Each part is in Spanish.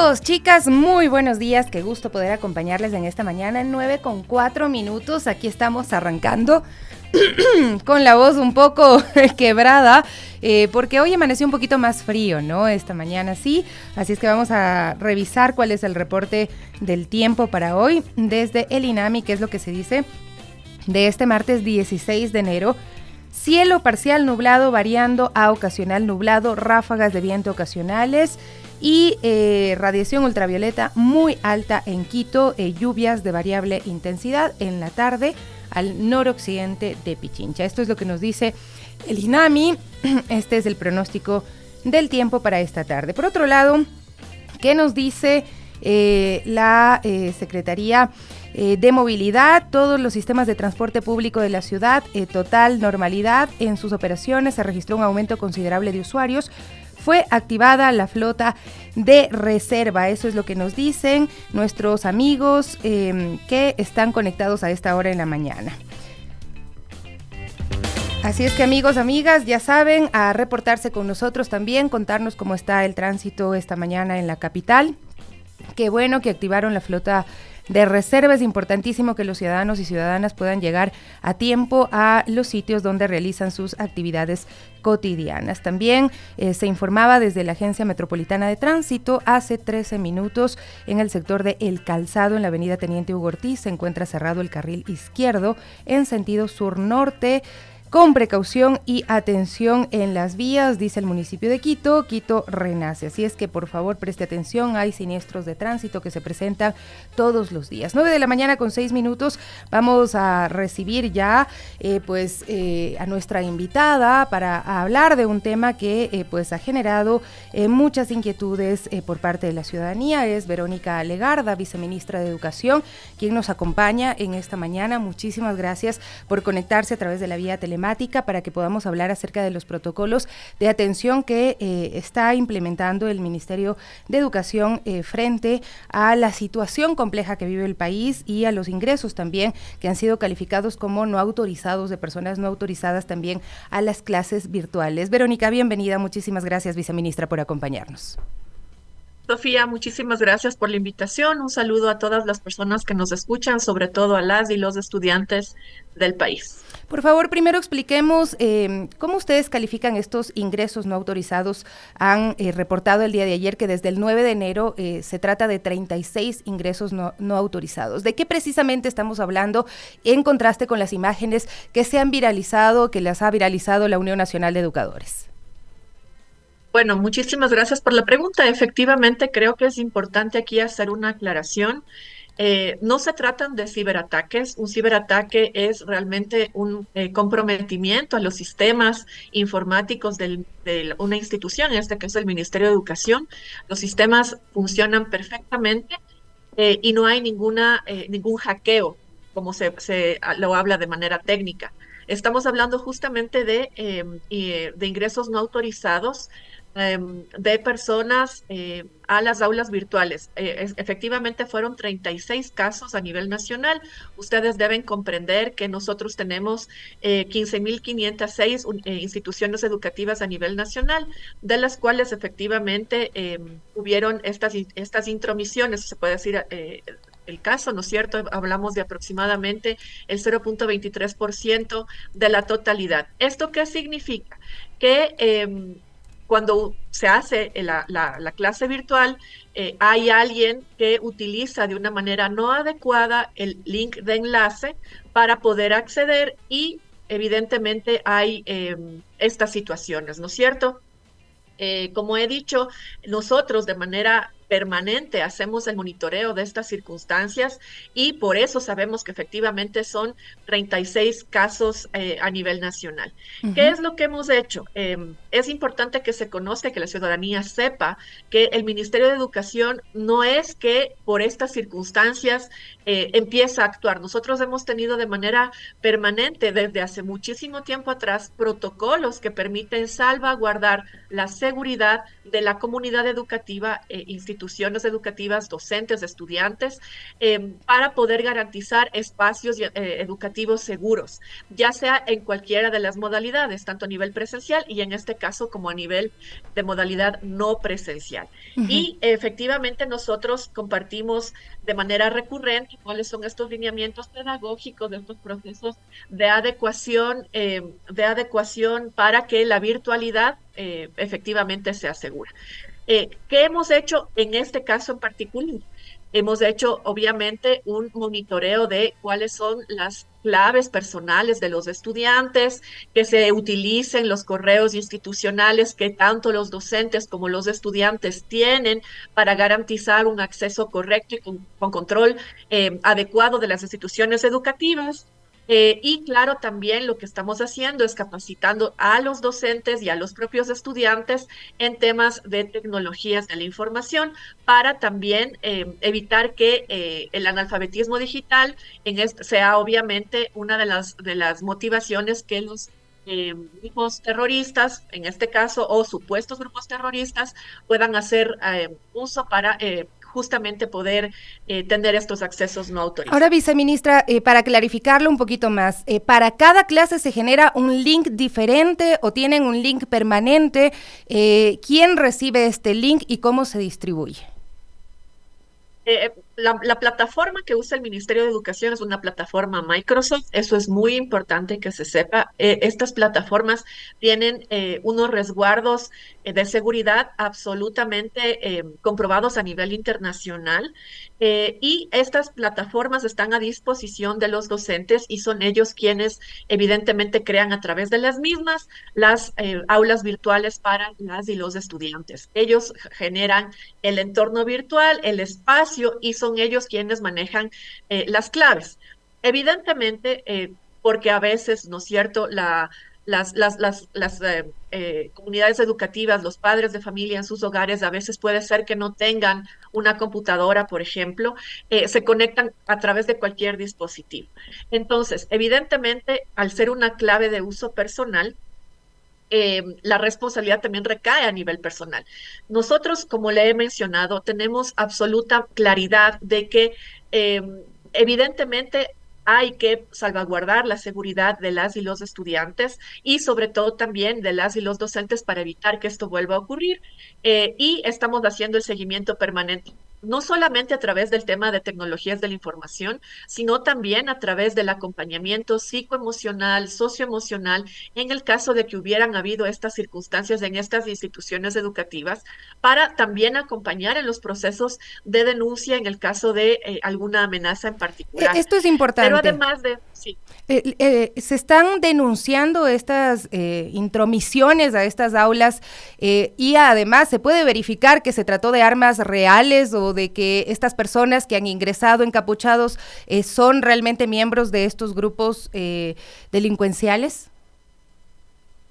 Chicos, chicas, muy buenos días. Qué gusto poder acompañarles en esta mañana en 9:04. Aquí estamos arrancando con la voz un poco quebrada, porque hoy amaneció un poquito más frío, ¿no? Esta mañana sí. Así es que vamos a revisar cuál es el reporte del tiempo para hoy desde el INAMI, qué es lo que se dice de este martes 16 de enero. Cielo parcial nublado variando a ocasional nublado, ráfagas de viento ocasionales y radiación ultravioleta muy alta en Quito, lluvias de variable intensidad en la tarde al noroccidente de Pichincha. Esto es lo que nos dice el INAMI. Este es el pronóstico del tiempo para esta tarde. Por otro lado, ¿qué nos dice la Secretaría de Movilidad? Todos los sistemas de transporte público de la ciudad, total normalidad en sus operaciones, se registró un aumento considerable de usuarios, fue activada la flota de reserva, eso es lo que nos dicen nuestros amigos que están conectados a esta hora en la mañana. Así es que amigos, amigas, ya saben, a reportarse con nosotros también, contarnos cómo está el tránsito esta mañana en la capital. Qué bueno que activaron la flota de reserva. Es importantísimo que los ciudadanos y ciudadanas puedan llegar a tiempo a los sitios donde realizan sus actividades cotidianas. También se informaba desde la Agencia Metropolitana de Tránsito hace 13 minutos en el sector de El Calzado, en la avenida Teniente Hugo Ortiz, se encuentra cerrado el carril izquierdo en sentido sur-norte. Con precaución y atención en las vías, dice el municipio de Quito, Quito renace. Así es que por favor preste atención, hay siniestros de tránsito que se presentan todos los días. 9:06 a.m. Vamos a recibir ya a nuestra invitada para hablar de un tema que ha generado muchas inquietudes por parte de la ciudadanía. Es Verónica Legarda, viceministra de Educación, quien nos acompaña en esta mañana. Muchísimas gracias por conectarse a través de la vía telemática para que podamos hablar acerca de los protocolos de atención que está implementando el Ministerio de Educación frente a la situación compleja que vive el país y a los ingresos también que han sido calificados como no autorizados, de personas no autorizadas también a las clases virtuales. Verónica, bienvenida, muchísimas gracias, viceministra, por acompañarnos. Sofía, muchísimas gracias por la invitación. Un saludo a todas las personas que nos escuchan, sobre todo a las y los estudiantes del país. Por favor, primero expliquemos cómo ustedes califican estos ingresos no autorizados. Han reportado el día de ayer que desde el 9 de enero se trata de 36 ingresos no autorizados. ¿De qué precisamente estamos hablando en contraste con las imágenes que se han viralizado, que las ha viralizado la Unión Nacional de Educadores? Bueno, muchísimas gracias por la pregunta. Efectivamente, creo que es importante aquí hacer una aclaración. No se tratan de ciberataques. Un ciberataque es realmente un comprometimiento a los sistemas informáticos de una institución, en este caso el Ministerio de Educación. Los sistemas funcionan perfectamente y no hay ningún hackeo, como se lo habla de manera técnica. Estamos hablando justamente de ingresos no autorizados de personas a las aulas virtuales. Efectivamente fueron 36 casos a nivel nacional. Ustedes deben comprender que nosotros tenemos 15.506 instituciones educativas a nivel nacional, de las cuales efectivamente hubieron estas intromisiones, se puede decir. El caso, ¿no es cierto? Hablamos de aproximadamente el 0.23% de la totalidad. ¿Esto qué significa? Que cuando se hace la clase virtual, hay alguien que utiliza de una manera no adecuada el link de enlace para poder acceder y evidentemente hay estas situaciones, ¿no es cierto? Como he dicho, nosotros de manera permanente hacemos el monitoreo de estas circunstancias y por eso sabemos que efectivamente son 36 casos a nivel nacional. ¿Qué es lo que hemos hecho? Es importante que se conozca, que la ciudadanía sepa que el Ministerio de Educación no es que por estas circunstancias empieza a actuar. Nosotros hemos tenido de manera permanente desde hace muchísimo tiempo atrás protocolos que permiten salvaguardar la seguridad de la comunidad educativa institucional instituciones educativas, docentes, estudiantes, para poder garantizar espacios educativos seguros, ya sea en cualquiera de las modalidades, tanto a nivel presencial y en este caso como a nivel de modalidad no presencial. Ujú. Y efectivamente nosotros compartimos de manera recurrente cuáles son estos lineamientos pedagógicos de estos procesos de adecuación para que la virtualidad efectivamente se asegure. ¿Qué hemos hecho en este caso en particular? Hemos hecho, obviamente, un monitoreo de cuáles son las claves personales de los estudiantes, que se utilicen los correos institucionales que tanto los docentes como los estudiantes tienen para garantizar un acceso correcto y con control adecuado de las instituciones educativas. Y claro, también lo que estamos haciendo es capacitando a los docentes y a los propios estudiantes en temas de tecnologías de la información para también evitar que el analfabetismo digital sea obviamente una de las motivaciones que los grupos terroristas, en este caso, o supuestos grupos terroristas, puedan hacer uso para justamente poder tener estos accesos no Ahora, autorizados. viceministra, para clarificarlo un poquito más, ¿para cada clase se genera un link diferente o tienen un link permanente? ¿Quién recibe este link y cómo se distribuye? La plataforma que usa el Ministerio de Educación es una plataforma Microsoft, eso es muy importante que se sepa. Estas plataformas tienen unos resguardos de seguridad absolutamente comprobados a nivel internacional y estas plataformas están a disposición de los docentes y son ellos quienes evidentemente crean a través de las mismas las aulas virtuales para las y los estudiantes. Ellos generan el entorno virtual, el espacio, y son ellos quienes manejan las claves. Evidentemente, porque a veces, ¿no es cierto?, las comunidades educativas, los padres de familia en sus hogares, a veces puede ser que no tengan una computadora, por ejemplo, se conectan a través de cualquier dispositivo. Entonces, evidentemente, al ser una clave de uso personal, la responsabilidad también recae a nivel personal. Nosotros, como le he mencionado, tenemos absoluta claridad de que evidentemente hay que salvaguardar la seguridad de las y los estudiantes y sobre todo también de las y los docentes para evitar que esto vuelva a ocurrir. Y estamos haciendo el seguimiento permanente, no solamente a través del tema de tecnologías de la información, sino también a través del acompañamiento psicoemocional, socioemocional, en el caso de que hubieran habido estas circunstancias en estas instituciones educativas, para también acompañar en los procesos de denuncia en el caso de alguna amenaza en particular. Esto es Pero importante. además de, sí. Se están denunciando estas intromisiones a estas aulas y además se puede verificar que se trató de armas reales o de que estas personas que han ingresado encapuchados son realmente miembros de estos grupos delincuenciales.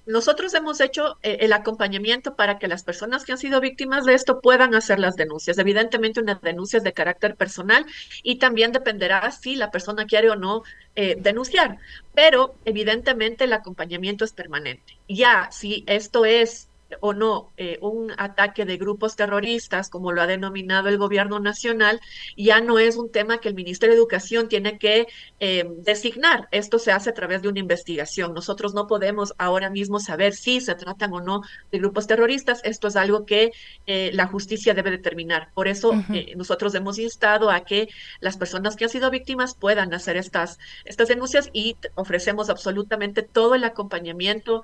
Nosotros hemos hecho el acompañamiento para que las personas que han sido víctimas de esto puedan hacer las denuncias. Evidentemente, una denuncia es de carácter personal y también dependerá si la persona quiere o no denunciar. Pero evidentemente el acompañamiento es permanente. Ya, si esto es o no un ataque de grupos terroristas, como lo ha denominado el gobierno nacional, ya no es un tema que el Ministerio de Educación tiene que designar. Esto se hace a través de una investigación. Nosotros no podemos ahora mismo saber si se tratan o no de grupos terroristas. Esto es algo que la justicia debe determinar. Por eso Ujú. nosotros hemos instado a que las personas que han sido víctimas puedan hacer estas denuncias y ofrecemos absolutamente todo el acompañamiento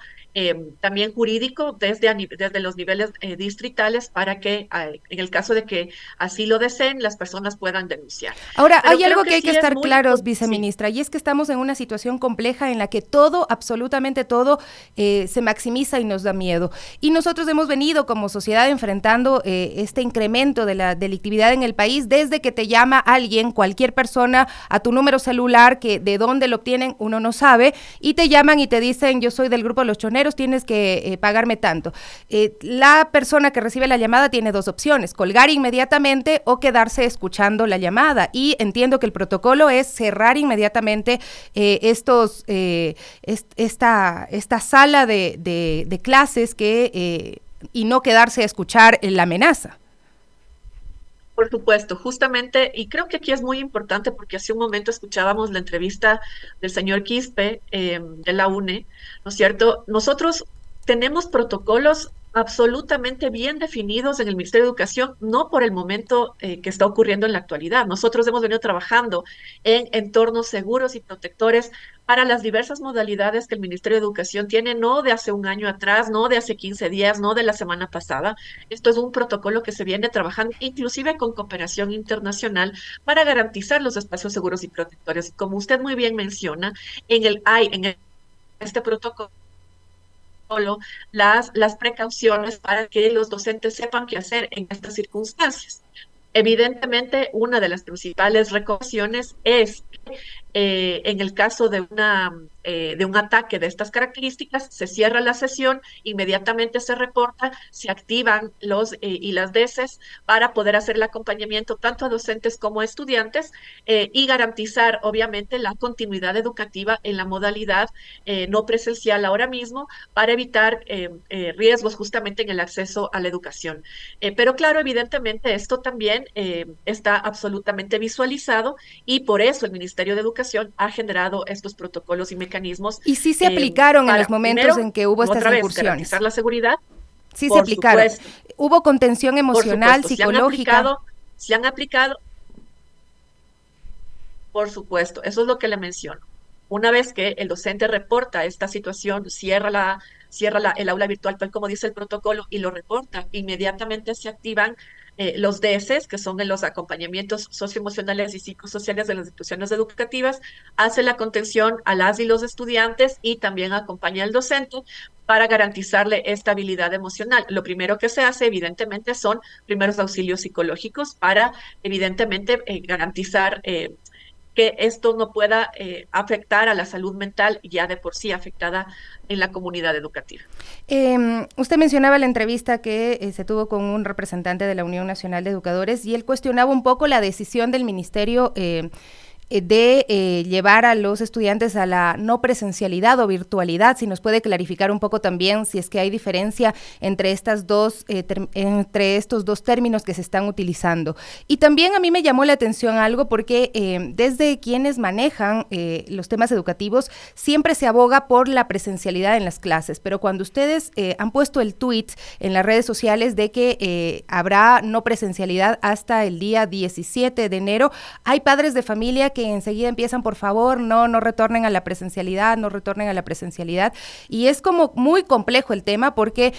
también jurídico desde los niveles distritales para que en el caso de que así lo deseen, las personas puedan denunciar. Ahora, Pero hay creo algo que que hay que sí es estar muy, claros, sí. viceministra, y es que estamos en una situación compleja en la que todo, absolutamente todo, se maximiza y nos da miedo. Y nosotros hemos venido como sociedad enfrentando este incremento de la delictividad en el país desde que te llama alguien, cualquier persona, a tu número celular, que de dónde lo obtienen uno no sabe, y te llaman y te dicen, yo soy del grupo de los choneros, tienes que pagarme tanto. La persona que recibe la llamada tiene dos opciones, colgar inmediatamente o quedarse escuchando la llamada. Y entiendo que el protocolo es cerrar inmediatamente esta sala de clases y no quedarse a escuchar la amenaza. Por supuesto, justamente, y creo que aquí es muy importante porque hace un momento escuchábamos la entrevista del señor Quispe de la UNE, ¿no es cierto? Nosotros tenemos protocolos absolutamente bien definidos en el Ministerio de Educación, no por el momento que está ocurriendo en la actualidad. Nosotros hemos venido trabajando en entornos seguros y protectores para las diversas modalidades que el Ministerio de Educación tiene, no de hace un año atrás, no de hace 15 días, no de la semana pasada. Esto es un protocolo que se viene trabajando inclusive con cooperación internacional para garantizar los espacios seguros y protectores. Como usted muy bien menciona, este protocolo las precauciones para que los docentes sepan qué hacer en estas circunstancias. Evidentemente, una de las principales recomendaciones es en el caso de un ataque de estas características, se cierra la sesión, inmediatamente se reporta, se activan los y las DESES para poder hacer el acompañamiento tanto a docentes como a estudiantes y garantizar, obviamente, la continuidad educativa en la modalidad no presencial ahora mismo para evitar riesgos justamente en el acceso a la educación. Pero claro, evidentemente, esto también está absolutamente visualizado y por eso el Ministerio de Educación ha generado estos protocolos y mecanismos Y sí se aplicaron en los para, momentos primero, en que hubo estas otra vez, garantizar incursiones. la seguridad, Sí se por aplicaron. supuesto, Hubo contención por emocional, supuesto, psicológica. se han aplicado, por supuesto, eso es lo que le menciono. Una vez que el docente reporta esta situación, el aula virtual, tal como dice el protocolo, y lo reporta, inmediatamente se activan los DSs, que son los acompañamientos socioemocionales y psicosociales de las instituciones educativas, hace la contención a las y los estudiantes y también acompaña al docente para garantizarle estabilidad emocional. Lo primero que se hace, evidentemente, son primeros auxilios psicológicos para, evidentemente, garantizar que esto no pueda afectar a la salud mental ya de por sí afectada en la comunidad educativa. Usted mencionaba la entrevista que se tuvo con un representante de la Unión Nacional de Educadores y él cuestionaba un poco la decisión del ministerio de llevar a los estudiantes a la no presencialidad o virtualidad. Si nos puede clarificar un poco también si es que hay diferencia entre entre estos dos términos que se están utilizando. Y también a mí me llamó la atención algo porque desde quienes manejan los temas educativos siempre se aboga por la presencialidad en las clases, pero cuando ustedes han puesto el tweet en las redes sociales de que habrá no presencialidad hasta el día 17 de enero, hay padres de familia que enseguida empiezan, por favor, no retornen a la presencialidad, no retornen a la presencialidad. Y es como muy complejo el tema porque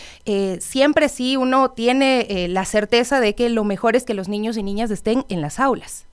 siempre sí uno tiene la certeza de que lo mejor es que los niños y niñas estén en las aulas.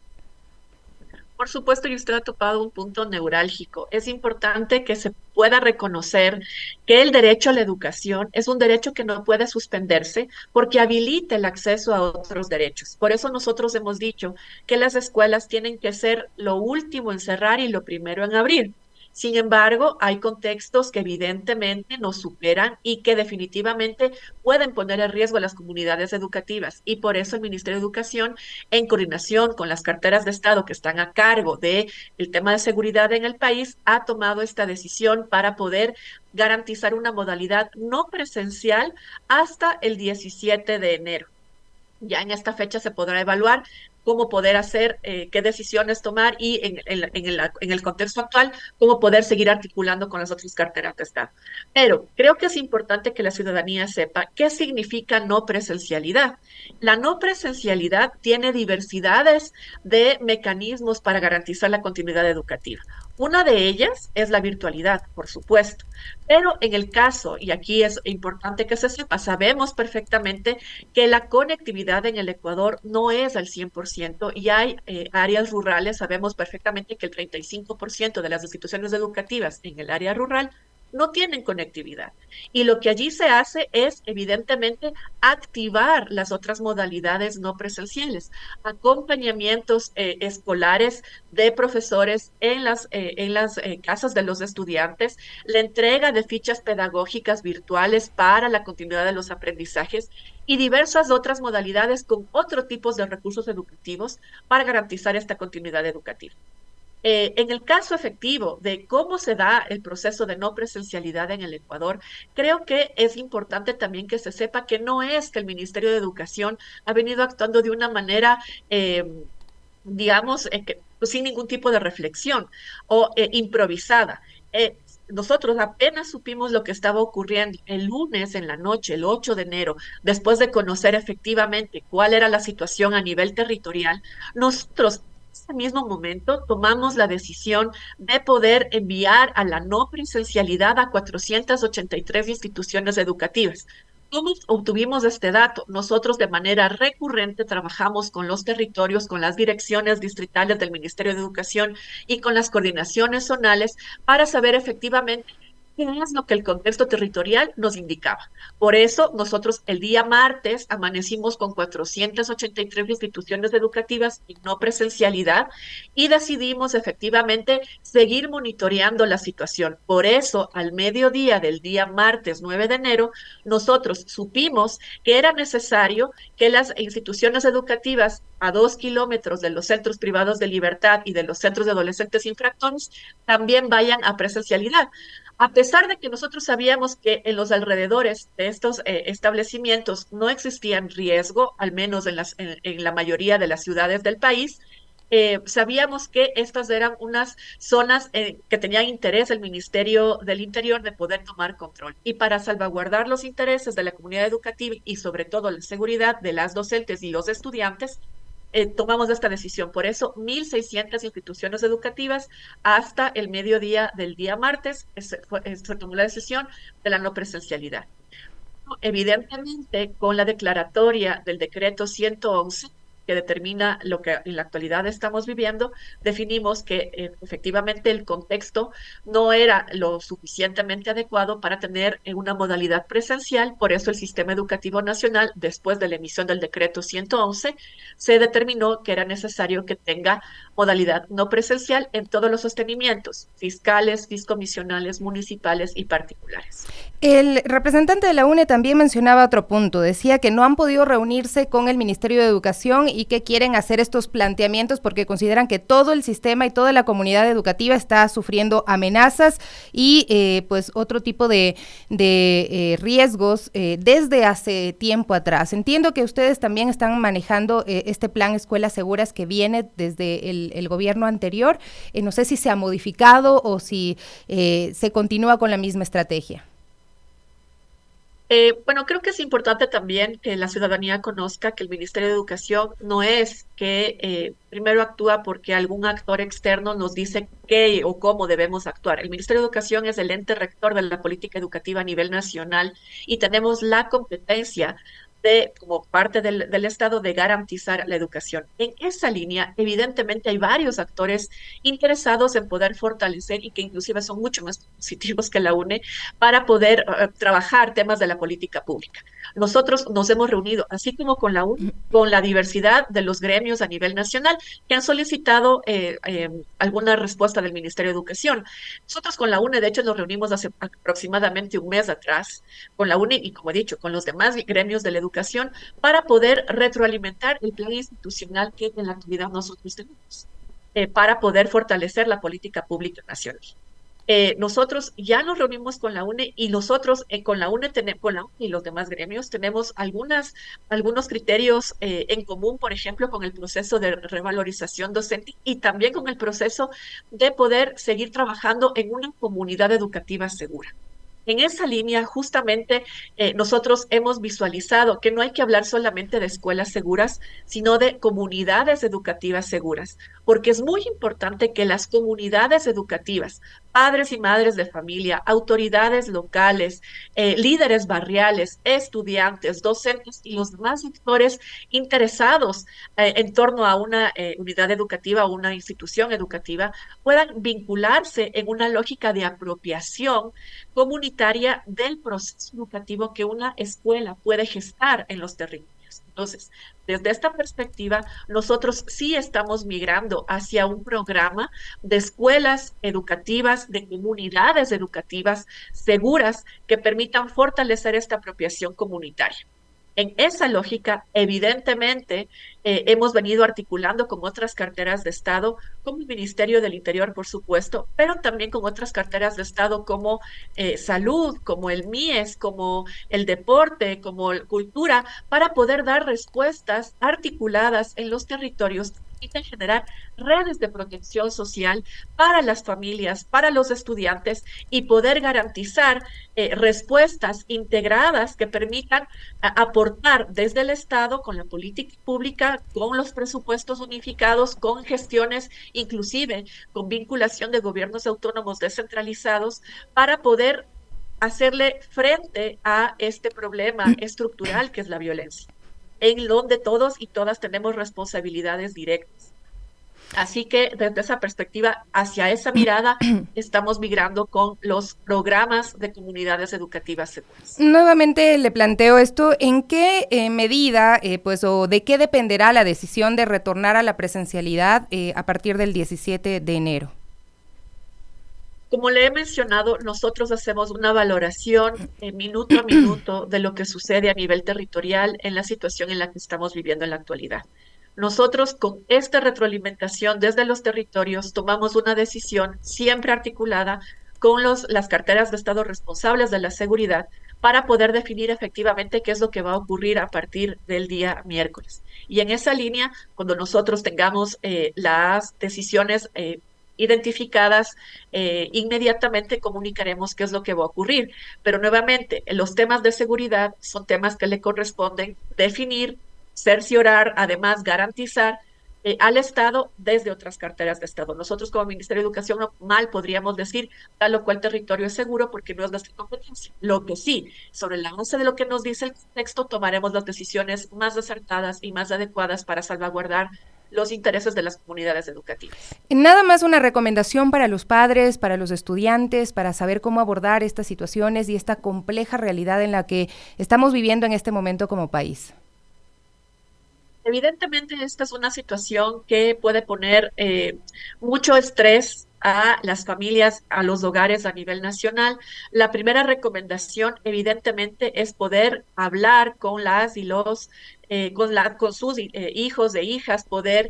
Por supuesto, y usted ha topado un punto neurálgico. Es importante que se pueda reconocer que el derecho a la educación es un derecho que no puede suspenderse porque habilita el acceso a otros derechos. Por eso nosotros hemos dicho que las escuelas tienen que ser lo último en cerrar y lo primero en abrir. Sin embargo, hay contextos que evidentemente nos superan y que definitivamente pueden poner en riesgo a las comunidades educativas. Y por eso el Ministerio de Educación, en coordinación con las carteras de Estado que están a cargo del tema de seguridad en el país, ha tomado esta decisión para poder garantizar una modalidad no presencial hasta el 17 de enero. Ya en esta fecha se podrá evaluar cómo poder hacer, qué decisiones tomar y en el contexto actual, cómo poder seguir articulando con las otras carteras de Estado. Pero creo que es importante que la ciudadanía sepa qué significa no presencialidad. La no presencialidad tiene diversidades de mecanismos para garantizar la continuidad educativa. Una de ellas es la virtualidad, por supuesto, pero en el caso, y aquí es importante que se sepa, sabemos perfectamente que la conectividad en el Ecuador no es al 100% y hay áreas rurales, sabemos perfectamente que el 35% de las instituciones educativas en el área rural no tienen conectividad. Y lo que allí se hace es, evidentemente, activar las otras modalidades no presenciales, acompañamientos escolares de profesores en las casas de los estudiantes, la entrega de fichas pedagógicas virtuales para la continuidad de los aprendizajes y diversas otras modalidades con otros tipos de recursos educativos para garantizar esta continuidad educativa. En el caso efectivo de cómo se da el proceso de no presencialidad en el Ecuador, creo que es importante también que se sepa que no es que el Ministerio de Educación ha venido actuando de una manera, eh, digamos, pues, sin ningún tipo de reflexión o improvisada. Nosotros apenas supimos lo que estaba ocurriendo el lunes en la noche, el 8 de enero, después de conocer efectivamente cuál era la situación a nivel territorial. Nosotros en ese mismo momento tomamos la decisión de poder enviar a la no presencialidad a 483 instituciones educativas. ¿Cómo obtuvimos este dato? Nosotros de manera recurrente trabajamos con los territorios, con las direcciones distritales del Ministerio de Educación y con las coordinaciones zonales para saber efectivamente qué es lo que el contexto territorial nos indicaba. Por eso nosotros el día martes amanecimos con 483 instituciones educativas y no presencialidad y decidimos efectivamente seguir monitoreando la situación. Por eso al mediodía del día martes 9 de enero, nosotros supimos que era necesario que las instituciones educativas a 2 kilómetros de los centros privados de libertad y de los centros de adolescentes infractores también vayan a presencialidad. A pesar de que nosotros sabíamos que en los alrededores de estos establecimientos no existían riesgo, al menos en la mayoría de las ciudades del país, sabíamos que estas eran unas zonas que tenían interés el Ministerio del Interior de poder tomar control. Y para salvaguardar los intereses de la comunidad educativa y sobre todo la seguridad de las docentes y los estudiantes, tomamos esta decisión. Por eso, 1.600 instituciones educativas hasta el mediodía del día martes se tomó la decisión de la no presencialidad. Evidentemente, con la declaratoria del decreto 111, que determina lo que en la actualidad estamos viviendo, definimos que efectivamente el contexto no era lo suficientemente adecuado para tener una modalidad presencial. Por eso el Sistema Educativo Nacional, después de la emisión del decreto 111, se determinó que era necesario que tenga modalidad no presencial en todos los sostenimientos, fiscales, fiscomisionales, municipales y particulares. El representante de la UNE también mencionaba otro punto, decía que no han podido reunirse con el Ministerio de Educación y que quieren hacer estos planteamientos porque consideran que todo el sistema y toda la comunidad educativa está sufriendo amenazas y pues otro tipo de riesgos desde hace tiempo atrás. Entiendo que ustedes también están manejando este plan Escuelas Seguras que viene desde el gobierno anterior. No sé si se ha modificado o si se continúa con la misma estrategia. Bueno, creo que es importante también que la ciudadanía conozca que el Ministerio de Educación no es que primero actúa porque algún actor externo nos dice qué o cómo debemos actuar. El Ministerio de Educación es el ente rector de la política educativa a nivel nacional y tenemos la competencia como parte del Estado, de garantizar la educación. En esa línea, evidentemente, hay varios actores interesados en poder fortalecer y que inclusive son mucho más positivos que la UNE para poder trabajar temas de la política pública. Nosotros nos hemos reunido, así como con la UNE, con la diversidad de los gremios a nivel nacional que han solicitado alguna respuesta del Ministerio de Educación. Nosotros con la UNE, de hecho, nos reunimos hace aproximadamente un mes atrás con la UNE y, como he dicho, con los demás gremios de la educación para poder retroalimentar el plan institucional que en la actualidad nosotros tenemos, para poder fortalecer la política pública nacional. Nosotros ya nos reunimos con la UNE y nosotros con la UNE, con la UNE y los demás gremios tenemos algunos criterios en común, por ejemplo, con el proceso de revalorización docente y también con el proceso de poder seguir trabajando en una comunidad educativa segura. En esa línea, justamente, nosotros hemos visualizado que no hay que hablar solamente de escuelas seguras, sino de comunidades educativas seguras, porque es muy importante que las comunidades educativas, padres y madres de familia, autoridades locales, líderes barriales, estudiantes, docentes y los demás sectores interesados en torno a una unidad educativa o una institución educativa puedan vincularse en una lógica de apropiación comunitaria del proceso educativo que una escuela puede gestar en los territorios. Entonces, desde esta perspectiva, nosotros sí estamos migrando hacia un programa de escuelas educativas, de comunidades educativas seguras que permitan fortalecer esta apropiación comunitaria. En esa lógica, evidentemente, hemos venido articulando con otras carteras de Estado, como el Ministerio del Interior, por supuesto, pero también con otras carteras de Estado como salud, como el MIES, como el deporte, como cultura, para poder dar respuestas articuladas en los territorios que permitan generar redes de protección social para las familias, para los estudiantes y poder garantizar respuestas integradas que permitan aportar desde el Estado con la política pública, con los presupuestos unificados, con gestiones, inclusive con vinculación de gobiernos autónomos descentralizados para poder hacerle frente a este problema estructural que es la violencia, en donde todos y todas tenemos responsabilidades directas. Así que desde esa perspectiva, hacia esa mirada, estamos migrando con los programas de comunidades educativas seguras. Nuevamente le planteo esto, ¿en qué medida, pues, o de qué dependerá la decisión de retornar a la presencialidad a partir del 17 de enero? Como le he mencionado, nosotros hacemos una valoración minuto a minuto de lo que sucede a nivel territorial en la situación en la que estamos viviendo en la actualidad. Nosotros con esta retroalimentación desde los territorios tomamos una decisión siempre articulada con las carteras de Estado responsables de la seguridad para poder definir efectivamente qué es lo que va a ocurrir a partir del día miércoles. Y en esa línea, cuando nosotros tengamos las decisiones identificadas, inmediatamente comunicaremos qué es lo que va a ocurrir. Pero nuevamente, los temas de seguridad son temas que le corresponden definir, cerciorar, además garantizar al Estado desde otras carteras de Estado. Nosotros como Ministerio de Educación no mal podríamos decir tal o cual territorio es seguro porque no es nuestra competencia. Lo que sí, sobre la base de lo que nos dice el texto, tomaremos las decisiones más acertadas y más adecuadas para salvaguardar los intereses de las comunidades educativas. Nada más una recomendación para los padres, para los estudiantes, para saber cómo abordar estas situaciones y esta compleja realidad en la que estamos viviendo en este momento como país. Evidentemente, esta es una situación que puede poner mucho estrés a las familias, a los hogares a nivel nacional. La primera recomendación, evidentemente, es poder hablar con las y los, con sus hijos e hijas, poder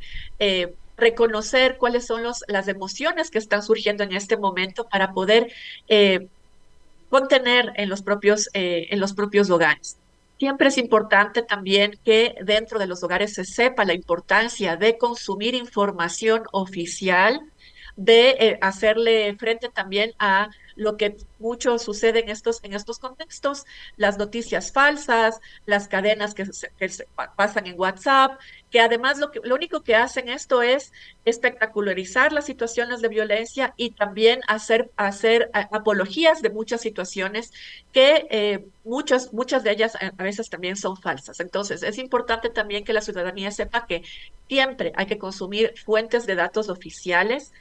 reconocer cuáles son las emociones que están surgiendo en este momento para poder contener en los propios hogares. Siempre es importante también que dentro de los hogares se sepa la importancia de consumir información oficial, de hacerle frente también a lo que mucho sucede en estos contextos, las noticias falsas, las cadenas que se pasan en WhatsApp, que además lo único que hacen esto es espectacularizar las situaciones de violencia y también hacer apologías de muchas situaciones que muchas de ellas a veces también son falsas. Entonces, es importante también que la ciudadanía sepa que siempre hay que consumir fuentes de datos oficiales,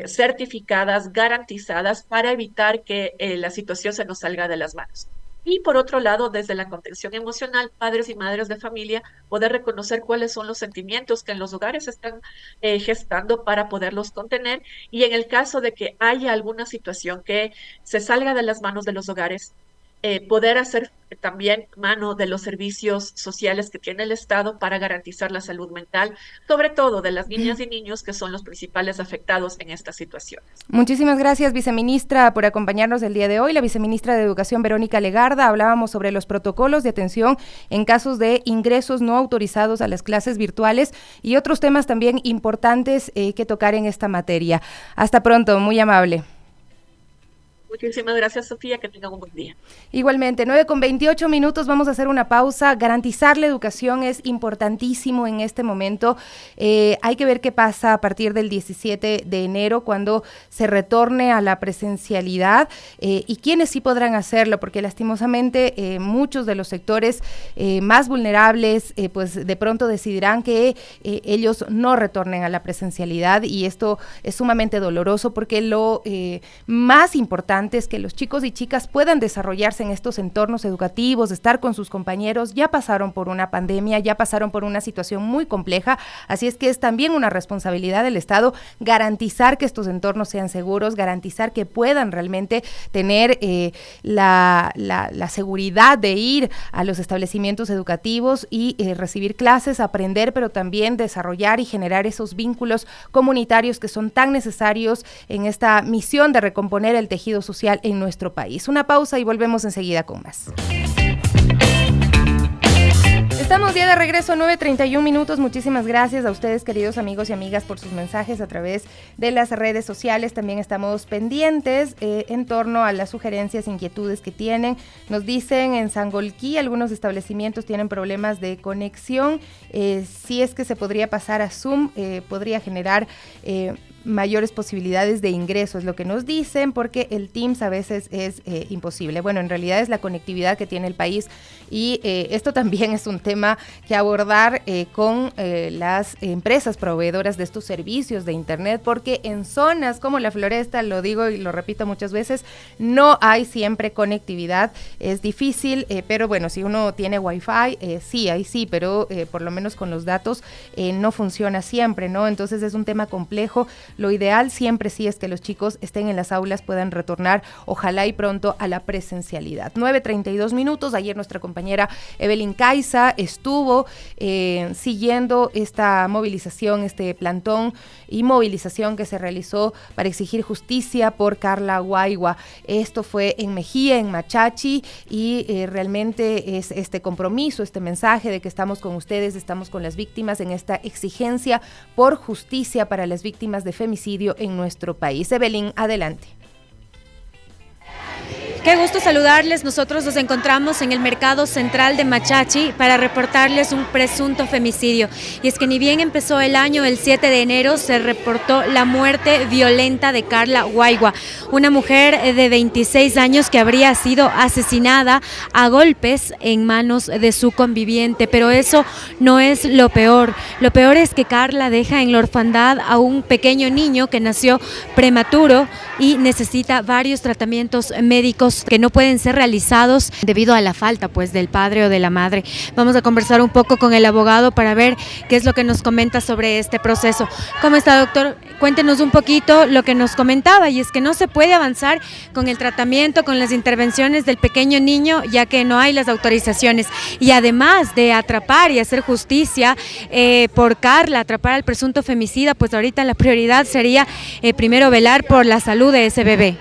certificadas, garantizadas, para evitar que la situación se nos salga de las manos. Y por otro lado, desde la contención emocional, padres y madres de familia, poder reconocer cuáles son los sentimientos que en los hogares están gestando para poderlos contener. Y en el caso de que haya alguna situación que se salga de las manos de los hogares, poder hacer también mano de los servicios sociales que tiene el Estado para garantizar la salud mental, sobre todo de las niñas y niños que son los principales afectados en estas situaciones. Muchísimas gracias, viceministra, por acompañarnos el día de hoy. La viceministra de Educación, Verónica Legarda, hablábamos sobre los protocolos de atención en casos de ingresos no autorizados a las clases virtuales y otros temas también importantes que tocar en esta materia. Hasta pronto, muy amable. Muchísimas gracias, Sofía, que tengan un buen día. Igualmente, 9:28, vamos a hacer una pausa. Garantizar la educación es importantísimo en este momento. Hay que ver qué pasa a partir del 17 de enero, cuando se retorne a la presencialidad, y quiénes sí podrán hacerlo, porque lastimosamente muchos de los sectores más vulnerables, pues de pronto decidirán que ellos no retornen a la presencialidad, y esto es sumamente doloroso porque lo más importante importante es que los chicos y chicas puedan desarrollarse en estos entornos educativos, estar con sus compañeros. Ya pasaron por una pandemia, ya pasaron por una situación muy compleja, así es que es también una responsabilidad del Estado garantizar que estos entornos sean seguros, garantizar que puedan realmente tener la seguridad de ir a los establecimientos educativos y recibir clases, aprender, pero también desarrollar y generar esos vínculos comunitarios que son tan necesarios en esta misión de recomponer el tejido social en nuestro país. Una pausa y volvemos enseguida con más. Estamos ya de regreso, 9:31 minutos. Muchísimas gracias a ustedes, queridos amigos y amigas, por sus mensajes a través de las redes sociales. También estamos pendientes en torno a las sugerencias, inquietudes que tienen. Nos dicen en Sangolquí, algunos establecimientos tienen problemas de conexión. Si es que se podría pasar a Zoom, podría generar mayores posibilidades de ingreso, es lo que nos dicen, porque el Teams a veces es imposible. Bueno, en realidad es la conectividad que tiene el país y esto también es un tema que abordar con las empresas proveedoras de estos servicios de internet, porque en zonas como la Floresta, lo digo y lo repito muchas veces, no hay siempre conectividad, es difícil, pero bueno, si uno tiene Wi-Fi, sí, pero por lo menos con los datos no funciona siempre, ¿no? Entonces es un tema complejo. Lo ideal siempre sí es que los chicos estén en las aulas, puedan retornar, ojalá y pronto, a la presencialidad. 9:32 minutos, ayer nuestra compañera Evelyn Caiza estuvo siguiendo esta movilización, este plantón y movilización que se realizó para exigir justicia por Carla Guaigua. Esto fue en Mejía, en Machachi, y realmente es este compromiso, este mensaje de que estamos con ustedes, estamos con las víctimas en esta exigencia por justicia para las víctimas de femicidio en nuestro país. Evelyn, adelante. Qué gusto saludarles. Nosotros nos encontramos en el mercado central de Machachi para reportarles un presunto femicidio. Y es que ni bien empezó el año, el 7 de enero se reportó la muerte violenta de Carla Guaigua, una mujer de 26 años que habría sido asesinada a golpes en manos de su conviviente. Pero eso no es lo peor. Lo peor es que Carla deja en la orfandad a un pequeño niño que nació prematuro y necesita varios tratamientos médicos que no pueden ser realizados debido a la falta pues del padre o de la madre. Vamos a conversar un poco con el abogado para ver qué es lo que nos comenta sobre este proceso. ¿Cómo está, doctor? Cuéntenos un poquito lo que nos comentaba, y es que no se puede avanzar con el tratamiento, con las intervenciones del pequeño niño, ya que no hay las autorizaciones. Y además de atrapar y hacer justicia por Carla, atrapar al presunto femicida, pues ahorita la prioridad sería primero velar por la salud de ese bebé.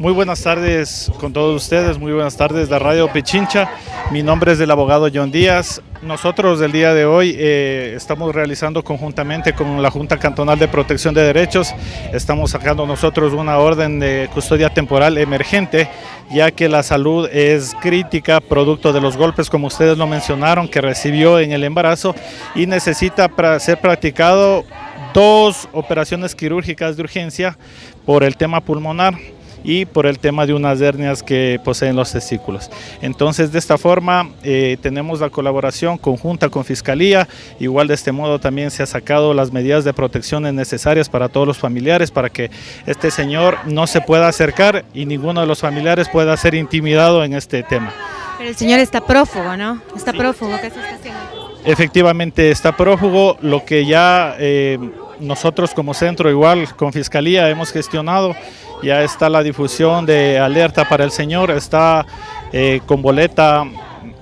Muy buenas tardes con todos ustedes, muy buenas tardes de Radio Pichincha. Mi nombre es el abogado John Díaz. Nosotros el día de hoy estamos realizando conjuntamente con la Junta Cantonal de Protección de Derechos, estamos sacando nosotros una orden de custodia temporal emergente, ya que la salud es crítica, producto de los golpes, como ustedes lo mencionaron, que recibió en el embarazo, y necesita ser practicado 2 operaciones quirúrgicas de urgencia por el tema pulmonar y por el tema de unas hernias que poseen los testículos. Entonces, de esta forma tenemos la colaboración conjunta con Fiscalía. Igual de este modo también se ha sacado las medidas de protección necesarias para todos los familiares, para que este señor no se pueda acercar y ninguno de los familiares pueda ser intimidado en este tema. Pero el señor está prófugo, ¿no? Está prófugo, ¿qué se está haciendo? Efectivamente está prófugo, lo que ya nosotros como centro, igual con Fiscalía, hemos gestionado. Ya está la difusión de alerta para el señor, está con boleta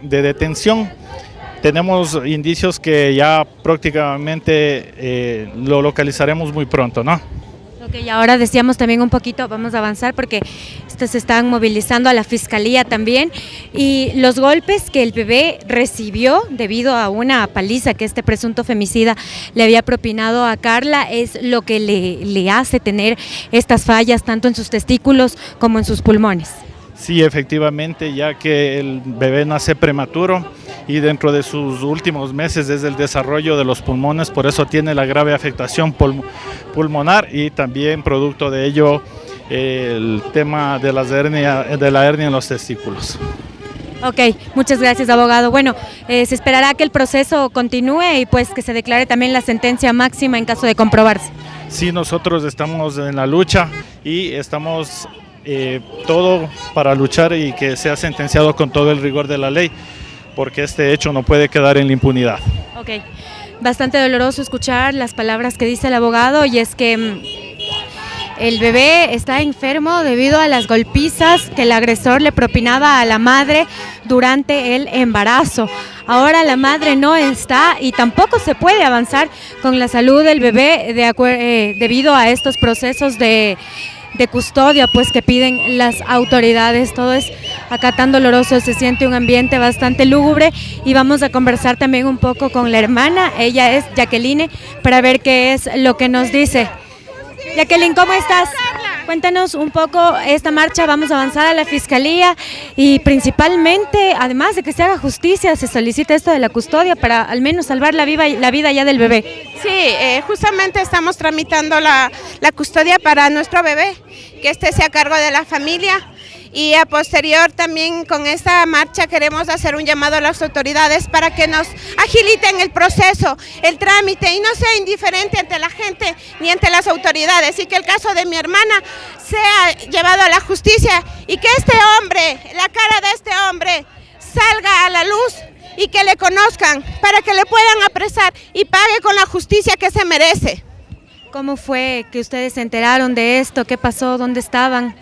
de detención. Tenemos indicios que ya prácticamente lo localizaremos muy pronto, ¿no? Ok, y ahora decíamos también un poquito, vamos a avanzar porque se están movilizando a la Fiscalía también, y los golpes que el bebé recibió debido a una paliza que este presunto femicida le había propinado a Carla es lo que le hace tener estas fallas tanto en sus testículos como en sus pulmones. Sí, efectivamente, ya que el bebé nace prematuro y dentro de sus últimos meses es el desarrollo de los pulmones, por eso tiene la grave afectación pulmonar, y también producto de ello el tema de la hernia en los testículos. Ok, muchas gracias, abogado. Bueno, se esperará que el proceso continúe y pues que se declare también la sentencia máxima en caso de comprobarse. Sí, nosotros estamos en la lucha y estamos todo para luchar y que sea sentenciado con todo el rigor de la ley, porque este hecho no puede quedar en la impunidad. Ok, bastante doloroso escuchar las palabras que dice el abogado, y es que el bebé está enfermo debido a las golpizas que el agresor le propinaba a la madre durante el embarazo. Ahora la madre no está y tampoco se puede avanzar con la salud del bebé debido a estos procesos de custodia pues que piden las autoridades. Todo es acá tan doloroso, se siente un ambiente bastante lúgubre, y vamos a conversar también un poco con la hermana. Ella es Jacqueline, para ver qué es lo que nos dice. Jacqueline, ¿cómo estás? Cuéntanos un poco esta marcha. Vamos a avanzar a la fiscalía y principalmente, además de que se haga justicia, se solicita esto de la custodia para al menos salvar la vida ya del bebé. Sí, justamente estamos tramitando la custodia para nuestro bebé, que sea a cargo de la familia. Y a posterior también con esta marcha queremos hacer un llamado a las autoridades para que nos agiliten el proceso, el trámite, y no sea indiferente ante la gente ni ante las autoridades, y que el caso de mi hermana sea llevado a la justicia y que este hombre, la cara de este hombre, salga a la luz y que le conozcan para que le puedan apresar y pague con la justicia que se merece. ¿Cómo fue que ustedes se enteraron de esto? ¿Qué pasó? ¿Dónde estaban?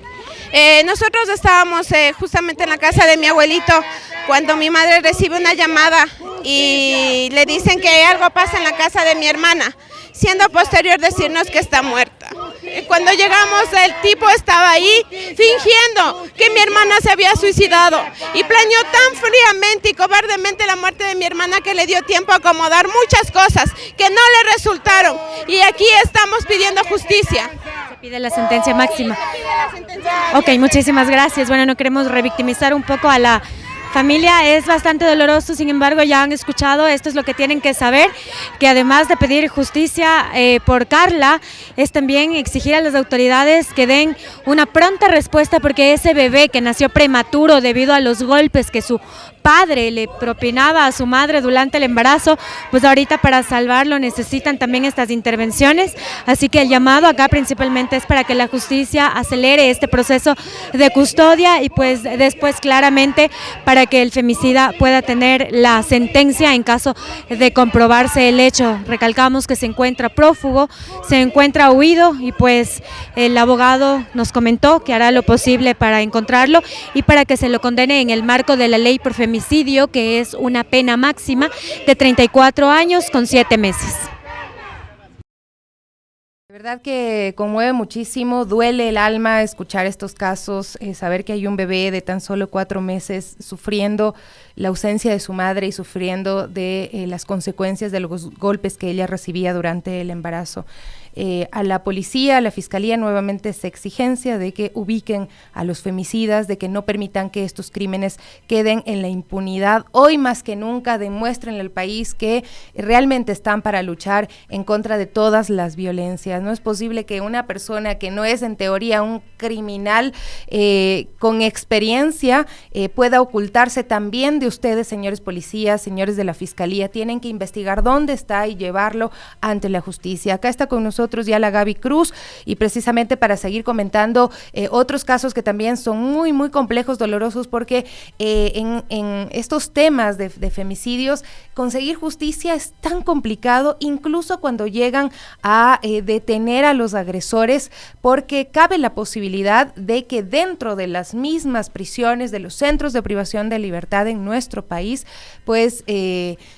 Nosotros estábamos justamente en la casa de mi abuelito cuando mi madre recibe una llamada y le dicen que algo pasa en la casa de mi hermana, siendo posterior decirnos que está muerta. Cuando llegamos, el tipo estaba ahí fingiendo que mi hermana se había suicidado y planeó tan fríamente y cobardemente la muerte de mi hermana que le dio tiempo a acomodar muchas cosas que no le resultaron, y aquí estamos pidiendo justicia. Pide la sentencia máxima. Ok, muchísimas gracias. Bueno, no queremos revictimizar un poco a la familia, es bastante doloroso, sin embargo ya han escuchado, esto es lo que tienen que saber, que además de pedir justicia por Carla, es también exigir a las autoridades que den una pronta respuesta, porque ese bebé que nació prematuro debido a los golpes que su padre le propinaba a su madre durante el embarazo, pues ahorita para salvarlo necesitan también estas intervenciones, así que el llamado acá principalmente es para que la justicia acelere este proceso de custodia y pues después claramente para que el femicida pueda tener la sentencia en caso de comprobarse el hecho. Recalcamos que se encuentra prófugo, se encuentra huido, y pues el abogado nos comentó que hará lo posible para encontrarlo y para que se lo condene en el marco de la ley por femicidio, que es una pena máxima de 34 años con 7 meses. De verdad que conmueve muchísimo, duele el alma escuchar estos casos, saber que hay un bebé de tan solo 4 meses sufriendo la ausencia de su madre y sufriendo de las consecuencias de los golpes que ella recibía durante el embarazo. A la policía, a la fiscalía, nuevamente esa exigencia de que ubiquen a los femicidas, de que no permitan que estos crímenes queden en la impunidad. Hoy más que nunca demuéstrenle al país que realmente están para luchar en contra de todas las violencias. No es posible que una persona que no es en teoría un criminal con experiencia pueda ocultarse también de ustedes, señores policías, señores de la fiscalía. Tienen que investigar dónde está y llevarlo ante la justicia. Acá está con nosotros ya la Gaby Cruz, y precisamente para seguir comentando otros casos que también son muy, muy complejos, dolorosos, porque en estos temas de femicidios, conseguir justicia es tan complicado, incluso cuando llegan a detener a los agresores, porque cabe la posibilidad de que dentro de las mismas prisiones, de los centros de privación de libertad en nuestro país, pues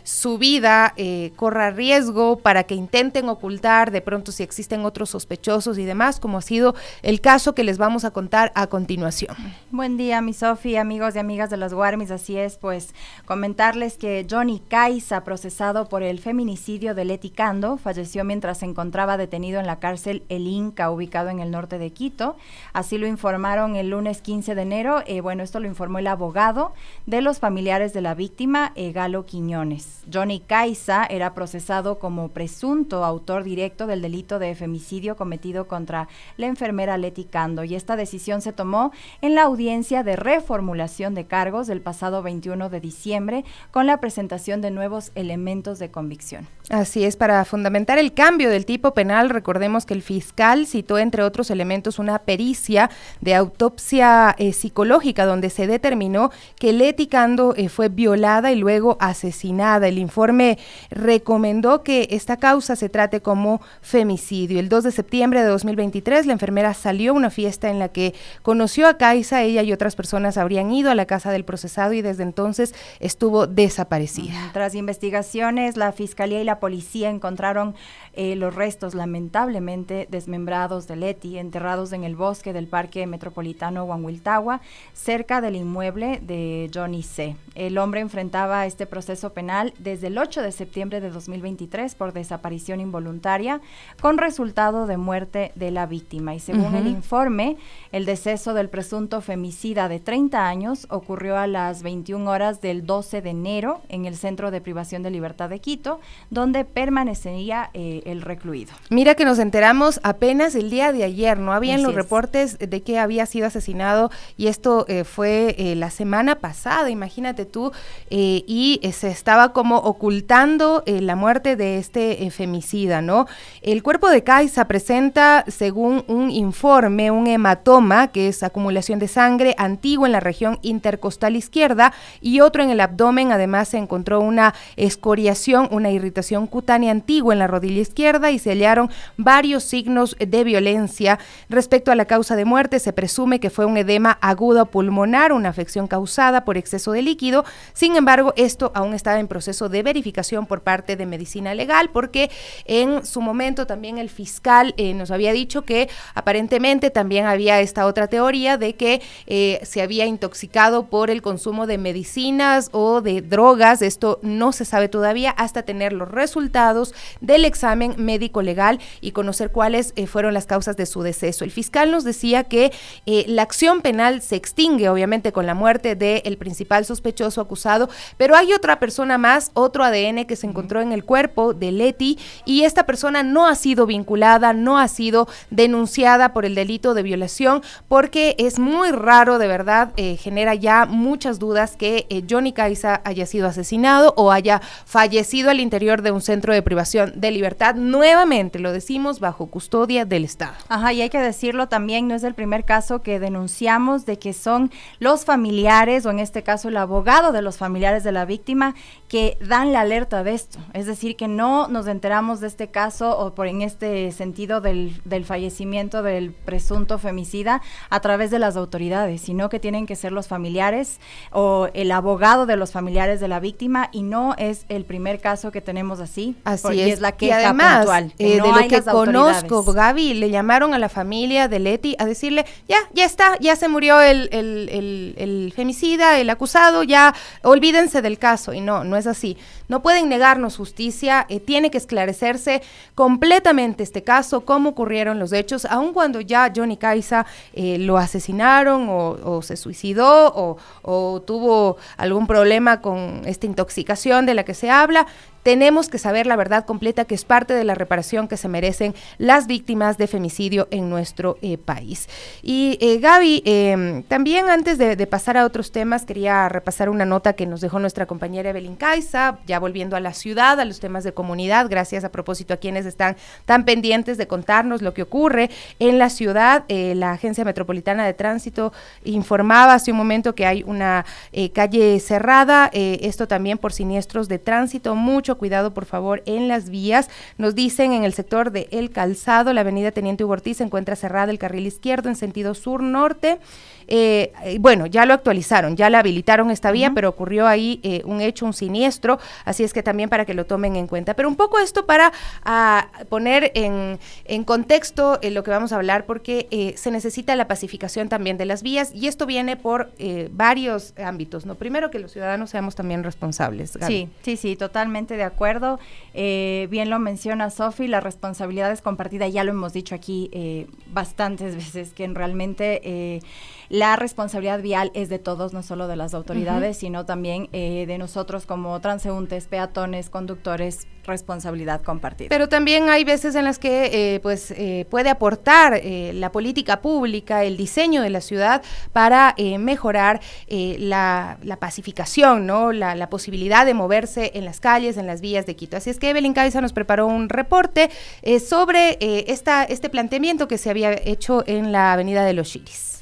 su vida corra riesgo para que intenten ocultar de pronto si existen otros sospechosos y demás, como ha sido el caso que les vamos a contar a continuación. Buen día, mi Sofi, amigos y amigas de los Guarmis. Así es, pues comentarles que Johnny Caiza, procesado por el feminicidio de Leti Cando, falleció mientras se encontraba detenido en la cárcel El Inca, ubicado en el norte de Quito. Así lo informaron el lunes 15 de enero. Bueno, esto lo informó el abogado de los familiares de la víctima, Galo Quiñones. Johnny Caiza era procesado como presunto autor directo del delito delito de femicidio cometido contra la enfermera Leti Cando, y esta decisión se tomó en la audiencia de reformulación de cargos del pasado 21 de diciembre con la presentación de nuevos elementos de convicción. Así es, para fundamentar el cambio del tipo penal, recordemos que el fiscal citó, entre otros elementos, una pericia de autopsia psicológica donde se determinó que Leti Cando fue violada y luego asesinada. El informe recomendó que esta causa se trate como femicidio. El 2 de septiembre de 2023, la enfermera salió a una fiesta en la que conoció a Kaisa. Ella y otras personas habrían ido a la casa del procesado y desde entonces estuvo desaparecida. Tras investigaciones, la Fiscalía y la policía encontraron los restos lamentablemente desmembrados de Leti, enterrados en el bosque del Parque Metropolitano Huanhuiltagua, cerca del inmueble de Johnny C. El hombre enfrentaba este proceso penal desde el 8 de septiembre de 2023 por desaparición involuntaria, con resultado de muerte de la víctima. Y según el informe, el deceso del presunto femicida de 30 años ocurrió a las 21 horas del 12 de enero en el Centro de Privación de Libertad de Quito, donde permanecería el recluido. Mira que nos enteramos apenas el día de ayer, no habían los reportes de que había sido asesinado, y esto fue la semana pasada, imagínate tú, y se estaba como ocultando la muerte de este femicida, ¿no? El cuerpo de Kaisa presenta, según un informe, un hematoma, que es acumulación de sangre antiguo en la región intercostal izquierda, y otro en el abdomen. Además se encontró una escoriación, una irritación cutánea antigua en la rodilla izquierda, y se hallaron varios signos de violencia. Respecto a la causa de muerte, se presume que fue un edema agudo pulmonar, una afección causada por exceso de líquido. Sin embargo, esto aún está en proceso de verificación por parte de medicina legal, porque en su momento también el fiscal nos había dicho que aparentemente también había esta otra teoría de que se había intoxicado por el consumo de medicinas o de drogas. Esto no se sabe todavía hasta tener los resultados del examen médico legal y conocer cuáles fueron las causas de su deceso. El fiscal nos decía que la acción penal se extingue obviamente con la muerte del principal sospechoso acusado, pero hay otra persona más, otro ADN que se encontró en el cuerpo de Leti, y esta persona no ha sido vinculada, no ha sido denunciada por el delito de violación, porque es muy raro, de verdad, genera ya muchas dudas que Johnny Kaisa haya sido asesinado o haya fallecido al interior de un centro de privación de libertad, nuevamente lo decimos, bajo custodia del Estado. Ajá, y hay que decirlo también, no es el primer caso que denunciamos de que son los familiares, o en este caso el abogado de los familiares de la víctima, que dan la alerta de esto. Es decir, que no nos enteramos de este caso, o por en este sentido del fallecimiento del presunto femicida a través de las autoridades, sino que tienen que ser los familiares o el abogado de los familiares de la víctima, y no es el primer caso que tenemos así. Así es la queja y además, puntual. De lo que conozco, Gaby, le llamaron a la familia de Leti a decirle, ya está, ya se murió el femicida, el acusado, ya olvídense del caso, y no es así. No pueden negarnos justicia, tiene que esclarecerse completamente este caso, cómo ocurrieron los hechos, aun cuando ya Johnny Kaisa lo asesinaron o se suicidó o tuvo algún problema con esta intoxicación de la que se habla. Tenemos que saber la verdad completa, que es parte de la reparación que se merecen las víctimas de femicidio en nuestro país. Y Gaby, también antes de pasar a otros temas, quería repasar una nota que nos dejó nuestra compañera Evelyn Kaisa, ya volviendo a la ciudad, a los temas de comunidad. Gracias a propósito a quienes están tan pendientes de contarnos lo que ocurre en la ciudad. La Agencia Metropolitana de Tránsito informaba hace un momento que hay una calle cerrada, esto también por siniestros de tránsito. Mucho cuidado, por favor, en las vías. Nos dicen en el sector de El Calzado, la avenida Teniente Hugo Ortiz se encuentra cerrada el carril izquierdo en sentido sur-norte. Bueno, ya lo actualizaron, ya la habilitaron esta vía, pero ocurrió ahí un hecho, un siniestro, así es que también para que lo tomen en cuenta. Pero un poco esto para poner en contexto lo que vamos a hablar, porque se necesita la pacificación también de las vías, y esto viene por varios ámbitos, ¿no? Primero, que los ciudadanos seamos también responsables, Gaby. Sí, totalmente de acuerdo. Bien lo menciona Sofi, la responsabilidad es compartida, ya lo hemos dicho aquí bastantes veces, que realmente la responsabilidad vial es de todos, no solo de las autoridades, sino también de nosotros como transeúntes, peatones, conductores, responsabilidad compartida. Pero también hay veces en las que puede aportar la política pública, el diseño de la ciudad para mejorar la pacificación, ¿no? La posibilidad de moverse en las calles, en las vías de Quito. Así es que Evelyn Caiza nos preparó un reporte sobre este planteamiento que se había hecho en la Avenida de los Chiris.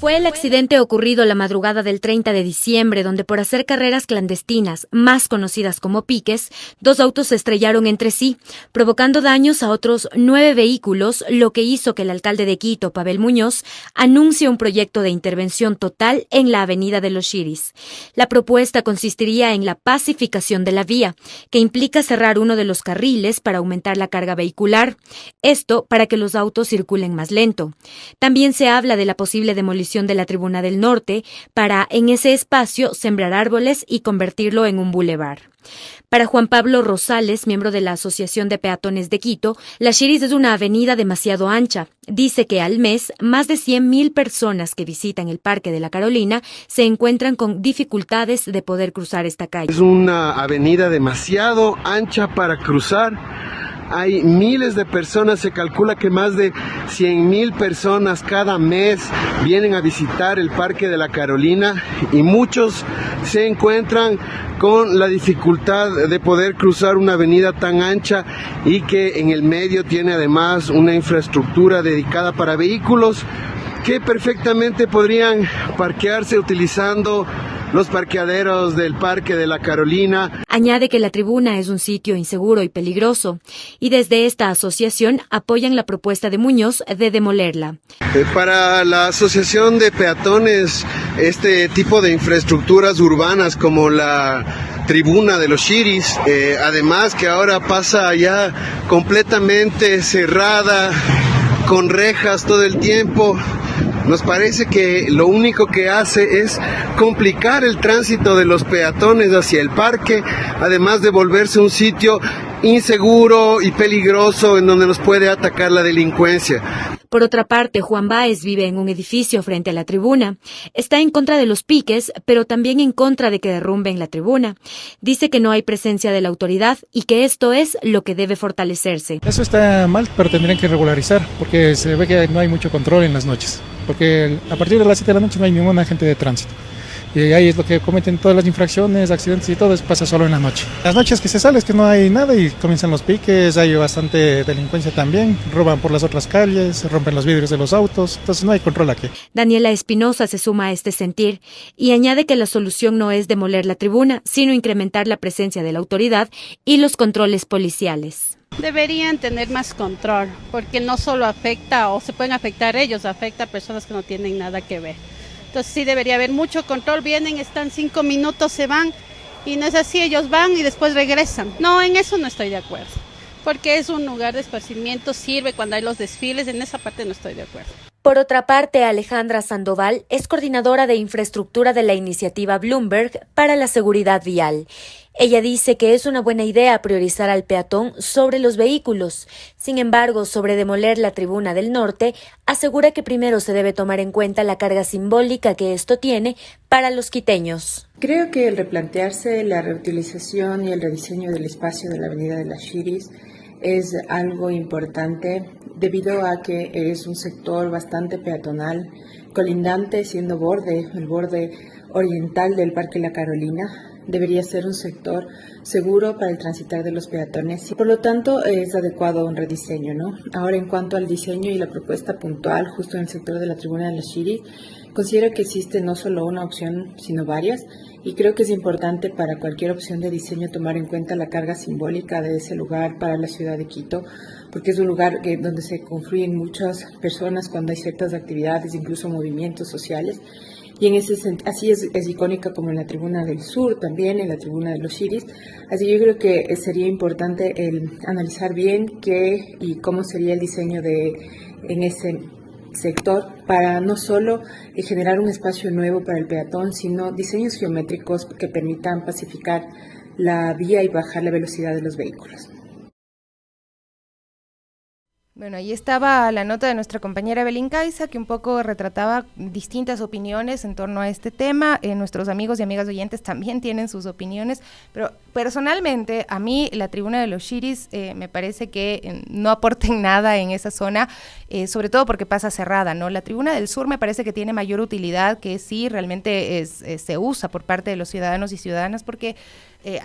Fue el accidente ocurrido la madrugada del 30 de diciembre, donde por hacer carreras clandestinas, más conocidas como piques, 2 autos se estrellaron entre sí, provocando daños a otros 9 vehículos, lo que hizo que el alcalde de Quito, Pavel Muñoz, anuncie un proyecto de intervención total en la Avenida de los Chiris. La propuesta consistiría en la pacificación de la vía, que implica cerrar uno de los carriles para aumentar la carga vehicular, esto para que los autos circulen más lento. También se habla de la posible demolición de la Tribuna del Norte para, en ese espacio, sembrar árboles y convertirlo en un bulevar. Para Juan Pablo Rosales, miembro de la Asociación de Peatones de Quito, la Chiris es una avenida demasiado ancha. Dice que al mes, más de 100.000 personas que visitan el Parque de la Carolina se encuentran con dificultades de poder cruzar esta calle. Es una avenida demasiado ancha para cruzar. Hay miles de personas, se calcula que más de 100.000 personas cada mes vienen a visitar el Parque de la Carolina y muchos se encuentran con la dificultad de poder cruzar una avenida tan ancha y que en el medio tiene además una infraestructura dedicada para vehículos que perfectamente podrían parquearse utilizando los parqueaderos del Parque de la Carolina. Añade que la tribuna es un sitio inseguro y peligroso, y desde esta asociación apoyan la propuesta de Muñoz de demolerla. Para la Asociación de Peatones, este tipo de infraestructuras urbanas como la tribuna de los Chiris, además que ahora pasa ya completamente cerrada, con rejas todo el tiempo, nos parece que lo único que hace es complicar el tránsito de los peatones hacia el parque, además de volverse un sitio inseguro y peligroso en donde nos puede atacar la delincuencia. Por otra parte, Juan Báez vive en un edificio frente a la tribuna. Está en contra de los piques, pero también en contra de que derrumben la tribuna. Dice que no hay presencia de la autoridad y que esto es lo que debe fortalecerse. Eso está mal, pero tendrían que regularizar, porque se ve que no hay mucho control en las noches. Porque a partir de las 7 de la noche no hay ningún agente de tránsito. Y ahí es lo que cometen todas las infracciones, accidentes y todo, pasa solo en la noche. Las noches que se sale es que no hay nada y comienzan los piques, hay bastante delincuencia también, roban por las otras calles, rompen los vidrios de los autos, entonces no hay control aquí. Daniela Espinosa se suma a este sentir y añade que la solución no es demoler la tribuna, sino incrementar la presencia de la autoridad y los controles policiales. Deberían tener más control, porque no solo afecta o se pueden afectar ellos, afecta a personas que no tienen nada que ver. Entonces sí debería haber mucho control, vienen, están 5 minutos, se van y no es así, ellos van y después regresan. No, en eso no estoy de acuerdo, porque es un lugar de esparcimiento, sirve cuando hay los desfiles, en esa parte no estoy de acuerdo. Por otra parte, Alejandra Sandoval es coordinadora de infraestructura de la iniciativa Bloomberg para la seguridad vial. Ella dice que es una buena idea priorizar al peatón sobre los vehículos. Sin embargo, sobre demoler la Tribuna del Norte, asegura que primero se debe tomar en cuenta la carga simbólica que esto tiene para los quiteños. Creo que el replantearse la reutilización y el rediseño del espacio de la Avenida de las Chiris es algo importante debido a que es un sector bastante peatonal, colindante siendo el borde oriental del Parque La Carolina. Debería ser un sector seguro para el transitar de los peatones y por lo tanto es adecuado un rediseño, ¿no? Ahora, en cuanto al diseño y la propuesta puntual justo en el sector de la Tribuna de los Chiris, considero que existe no solo una opción sino varias y creo que es importante para cualquier opción de diseño tomar en cuenta la carga simbólica de ese lugar para la ciudad de Quito, porque es un lugar donde se confluyen muchas personas cuando hay ciertas actividades, incluso movimientos sociales. Y en ese así es icónica como en la Tribuna del Sur, también en la Tribuna de los Chiris. Así que yo creo que sería importante analizar bien qué y cómo sería el diseño en ese sector para no solo generar un espacio nuevo para el peatón, sino diseños geométricos que permitan pacificar la vía y bajar la velocidad de los vehículos. Bueno, ahí estaba la nota de nuestra compañera Belén Caiza, que un poco retrataba distintas opiniones en torno a este tema. Nuestros amigos y amigas oyentes también tienen sus opiniones, pero personalmente a mí la tribuna de los Shiris me parece que no aporten nada en esa zona, sobre todo porque pasa cerrada, ¿no? La tribuna del sur me parece que tiene mayor utilidad, que sí realmente se usa por parte de los ciudadanos y ciudadanas, porque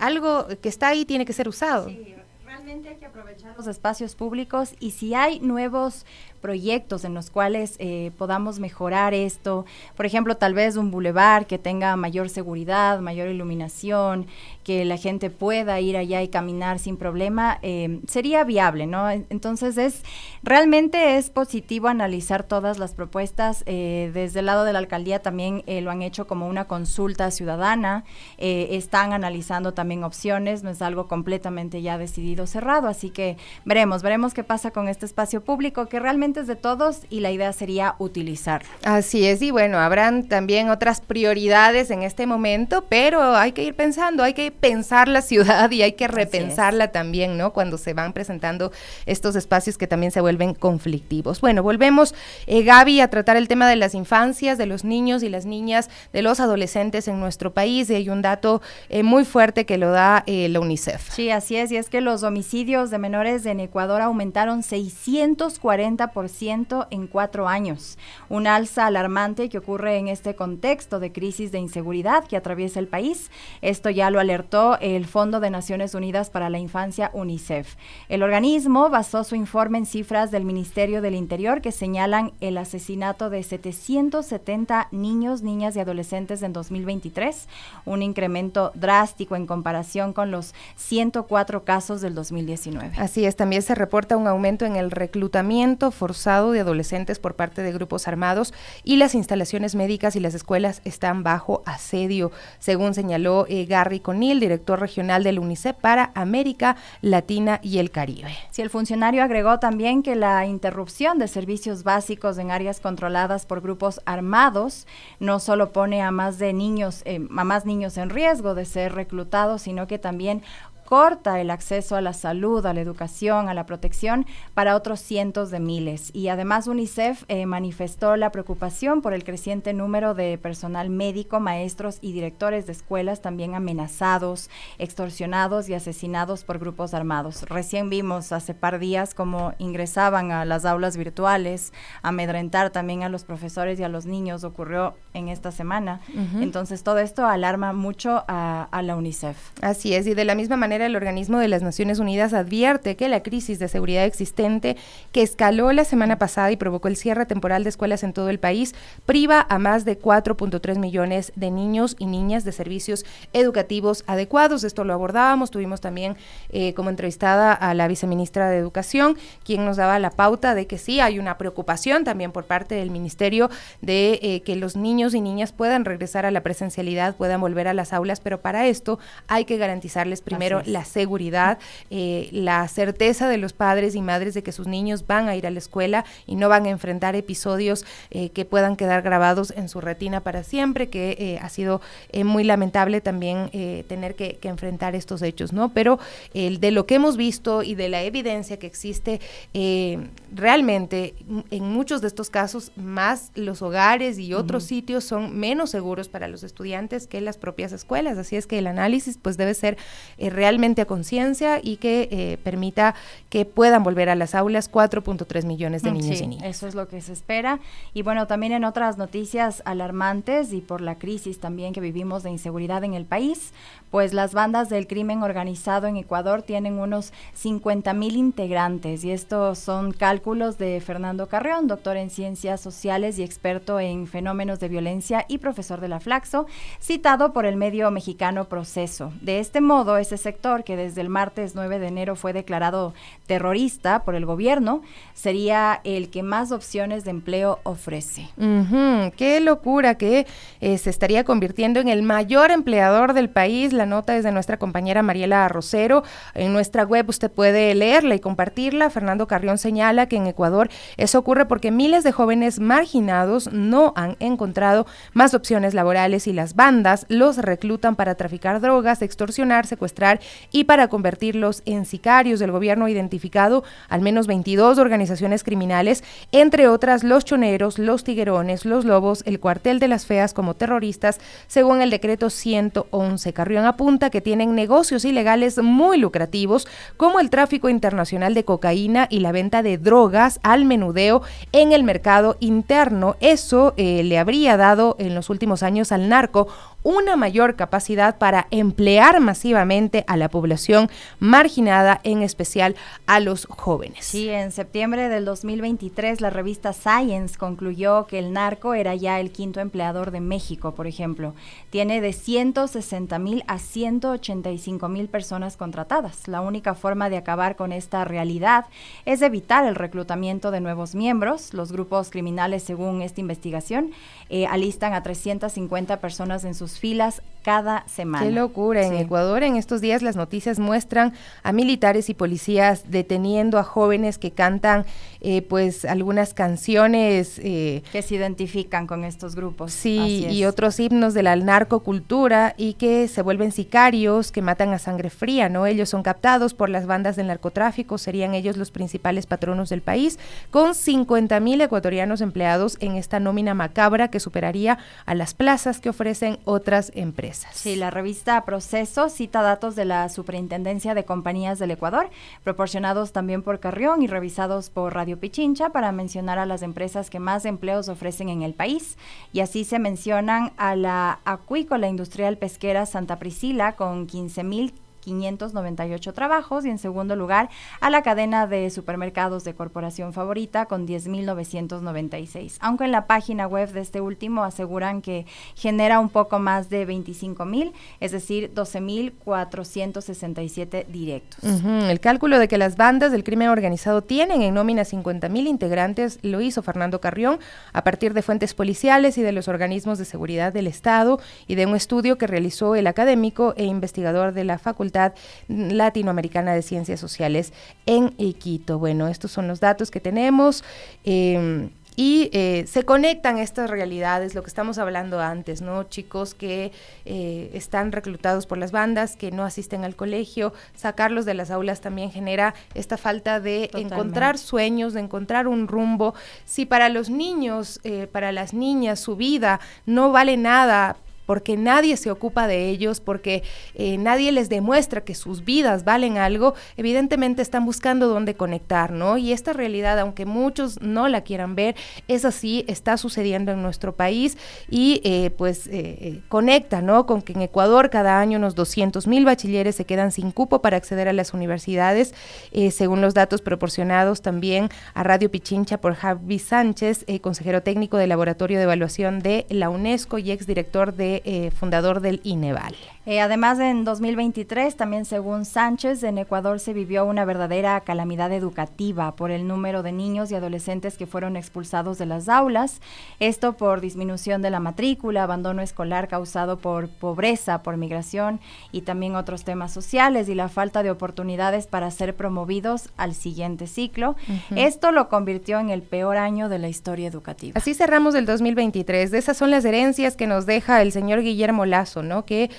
algo que está ahí tiene que ser usado. Sí. Realmente hay que aprovechar los espacios públicos y si hay nuevos proyectos en los cuales podamos mejorar esto, por ejemplo, tal vez un bulevar que tenga mayor seguridad, mayor iluminación, que la gente pueda ir allá y caminar sin problema, sería viable, ¿no? Entonces realmente es positivo analizar todas las propuestas. Desde el lado de la alcaldía también lo han hecho como una consulta ciudadana, están analizando también opciones, no es algo completamente ya decidido, cerrado, así que veremos qué pasa con este espacio público que realmente es de todos y la idea sería utilizarlo. Así es, y bueno, habrán también otras prioridades en este momento, pero hay que ir pensando, hay que pensar la ciudad y hay que repensarla también, ¿no? Cuando se van presentando estos espacios que también se vuelven conflictivos. Bueno, volvemos, Gaby, a tratar el tema de las infancias, de los niños y las niñas, de los adolescentes en nuestro país, y hay un dato muy fuerte que lo da la UNICEF. Sí, así es, y es que los homicidios de menores en Ecuador aumentaron 640% en 4 años, un alza alarmante que ocurre en este contexto de crisis de inseguridad que atraviesa el país. Esto ya lo alertó el Fondo de Naciones Unidas para la Infancia, UNICEF. El organismo basó su informe en cifras del Ministerio del Interior que señalan el asesinato de 770 niños, niñas y adolescentes en 2023, un incremento drástico en comparación con los 104 casos del 2019. Así es, también se reporta un aumento en el reclutamiento forzado de adolescentes por parte de grupos armados y las instalaciones médicas y las escuelas están bajo asedio, según señaló Gary Conil, director regional del UNICEF para América Latina y el Caribe. Sí, el funcionario agregó también que la interrupción de servicios básicos en áreas controladas por grupos armados no solo pone a más niños en riesgo de ser reclutados, sino que también corta el acceso a la salud, a la educación, a la protección para otros cientos de miles. Y además UNICEF manifestó la preocupación por el creciente número de personal médico, maestros y directores de escuelas también amenazados, extorsionados y asesinados por grupos armados. Recién vimos hace par días cómo ingresaban a las aulas virtuales, a amedrentar también a los profesores y a los niños, ocurrió en esta semana. Entonces todo esto alarma mucho a la UNICEF. Así es, y de la misma manera el organismo de las Naciones Unidas advierte que la crisis de seguridad existente que escaló la semana pasada y provocó el cierre temporal de escuelas en todo el país priva a más de 4.3 millones de niños y niñas de servicios educativos adecuados. Esto lo abordábamos, tuvimos también como entrevistada a la viceministra de Educación, quien nos daba la pauta de que sí hay una preocupación también por parte del ministerio de que los niños y niñas puedan regresar a la presencialidad, puedan volver a las aulas, pero para esto hay que garantizarles primero la seguridad, la certeza de los padres y madres de que sus niños van a ir a la escuela y no van a enfrentar episodios que puedan quedar grabados en su retina para siempre, que ha sido muy lamentable también tener que enfrentar estos hechos, ¿no? Pero de lo que hemos visto y de la evidencia que existe, realmente en muchos de estos casos, más los hogares y otros sitios son menos seguros para los estudiantes que las propias escuelas, así es que el análisis pues debe ser realmente a conciencia y que permita que puedan volver a las aulas 4.3 millones de niños y niñas. Eso es lo que se espera. Y bueno, también en otras noticias alarmantes y por la crisis también que vivimos de inseguridad en el país, pues las bandas del crimen organizado en Ecuador tienen unos 50,000 integrantes y estos son cálculos de Fernando Carreón, doctor en ciencias sociales y experto en fenómenos de violencia y profesor de la Flaxo, citado por el medio mexicano Proceso. De este modo, ese sector sector, que desde el martes 9 de enero fue declarado terrorista por el gobierno, sería el que más opciones de empleo ofrece. Qué locura que se estaría convirtiendo en el mayor empleador del país. La nota es de nuestra compañera Mariela Rosero. En nuestra web usted puede leerla y compartirla. Fernando Carrión señala que en Ecuador eso ocurre porque miles de jóvenes marginados no han encontrado más opciones laborales y las bandas los reclutan para traficar drogas, extorsionar, secuestrar y para convertirlos en sicarios. El gobierno ha identificado al menos 22 organizaciones criminales, entre otras los choneros, los tiguerones, los lobos, el cuartel de las feas como terroristas, según el decreto 111. Carrión apunta que tienen negocios ilegales muy lucrativos, como el tráfico internacional de cocaína y la venta de drogas al menudeo en el mercado interno. Eso le habría dado en los últimos años al narco una mayor capacidad para emplear masivamente a la población marginada, en especial a los jóvenes. Sí, en septiembre del 2023 la revista Science concluyó que el narco era ya el quinto empleador de México, por ejemplo. Tiene de 160,000 a 185,000 personas contratadas. La única forma de acabar con esta realidad es evitar el reclutamiento de nuevos miembros. Los grupos criminales, según esta investigación, alistan a 350 personas en sus filas cada semana. Qué locura. En Ecuador en estos días las noticias muestran a militares y policías deteniendo a jóvenes que cantan pues algunas canciones que se identifican con estos grupos. Sí, y otros himnos de la narcocultura y que se vuelven sicarios, que matan a sangre fría, ¿no? Ellos son captados por las bandas del narcotráfico, serían ellos los principales patronos del país, con 50,000 ecuatorianos empleados en esta nómina macabra que superaría a las plazas que ofrecen otras empresas. Sí, la revista Proceso cita datos de la Superintendencia de Compañías del Ecuador, proporcionados también por Carrión y revisados por Radio Pichincha, para mencionar a las empresas que más empleos ofrecen en el país. Y así se mencionan a la Acuícola Industrial Pesquera Santa Priscila con 15,598 trabajos, y en segundo lugar a la cadena de supermercados de Corporación Favorita con 10,996, aunque en la página web de este último aseguran que genera un poco más de 25,000, es decir, 12,467 directos. El cálculo de que las bandas del crimen organizado tienen en nómina 50,000 integrantes lo hizo Fernando Carrión a partir de fuentes policiales y de los organismos de seguridad del Estado y de un estudio que realizó el académico e investigador de la Facultad Latinoamericana de Ciencias Sociales en Quito. Bueno, estos son los datos que tenemos y se conectan estas realidades, lo que estamos hablando antes, ¿no? Chicos que están reclutados por las bandas, que no asisten al colegio, sacarlos de las aulas también genera esta falta de encontrar sueños, de encontrar un rumbo. Si para los niños, para las niñas, su vida no vale nada, porque nadie se ocupa de ellos, porque nadie les demuestra que sus vidas valen algo, evidentemente están buscando dónde conectar, ¿no? Y esta realidad, aunque muchos no la quieran ver, es así, está sucediendo en nuestro país y conecta, ¿no? Con que en Ecuador cada año unos 200,000 bachilleres se quedan sin cupo para acceder a las universidades, según los datos proporcionados también a Radio Pichincha por Javi Sánchez, consejero técnico del Laboratorio de Evaluación de la UNESCO y exdirector fundador del INEVAL. Además, en 2023, también según Sánchez, en Ecuador se vivió una verdadera calamidad educativa por el número de niños y adolescentes que fueron expulsados de las aulas, esto por disminución de la matrícula, abandono escolar causado por pobreza, por migración y también otros temas sociales y la falta de oportunidades para ser promovidos al siguiente ciclo. Esto lo convirtió en el peor año de la historia educativa. Así cerramos el 2023. De esas son las herencias que nos deja el señor Guillermo Lasso, ¿no? Que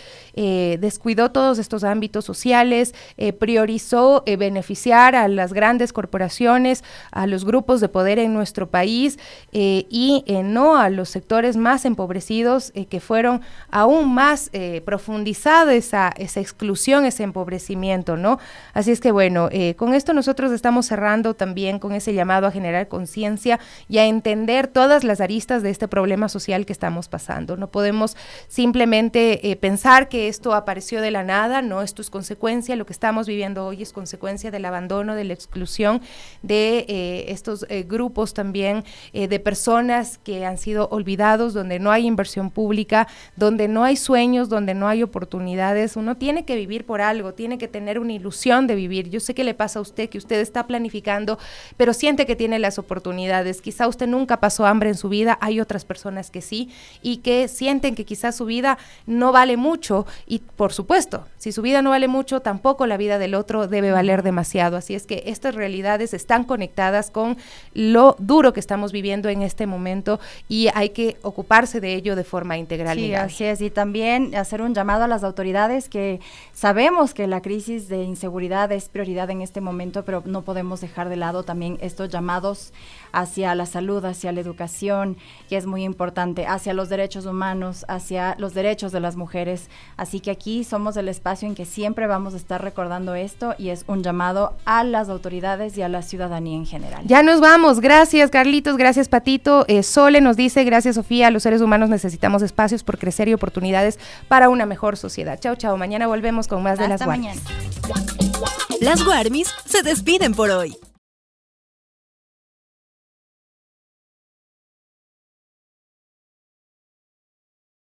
descuidó todos estos ámbitos sociales, priorizó beneficiar a las grandes corporaciones, a los grupos de poder en nuestro país y no a los sectores más empobrecidos que fueron aún más profundizada esa exclusión, ese empobrecimiento, ¿no? Así es que bueno, con esto nosotros estamos cerrando también con ese llamado a generar conciencia y a entender todas las aristas de este problema social que estamos pasando. No podemos simplemente pensar que esto apareció de la nada. No, esto es consecuencia, lo que estamos viviendo hoy es consecuencia del abandono, de la exclusión de estos grupos también de personas que han sido olvidados, donde no hay inversión pública, donde no hay sueños, donde no hay oportunidades. Uno tiene que vivir por algo, tiene que tener una ilusión de vivir. Yo sé que le pasa a usted, que usted está planificando, pero siente que tiene las oportunidades. Quizá usted nunca pasó hambre en su vida, hay otras personas que sí, y que sienten que quizás su vida no vale mucho, y por supuesto, si su vida no vale mucho, tampoco la vida del otro debe valer demasiado. Así es que estas realidades están conectadas con lo duro que estamos viviendo en este momento y hay que ocuparse de ello de forma integral. Sí, así es, y también hacer un llamado a las autoridades, que sabemos que la crisis de inseguridad es prioridad en este momento, pero no podemos dejar de lado también estos llamados hacia la salud, hacia la educación, que es muy importante, hacia los derechos humanos, hacia los derechos de las mujeres. Así que aquí somos el espacio en que siempre vamos a estar recordando esto, y es un llamado a las autoridades y a la ciudadanía en general. Ya nos vamos, gracias Carlitos, gracias Patito. Sole nos dice, gracias Sofía, los seres humanos necesitamos espacios por crecer y oportunidades para una mejor sociedad. Chao, chao, mañana volvemos con más de Las Guarmis. Las Guarmis se despiden por hoy.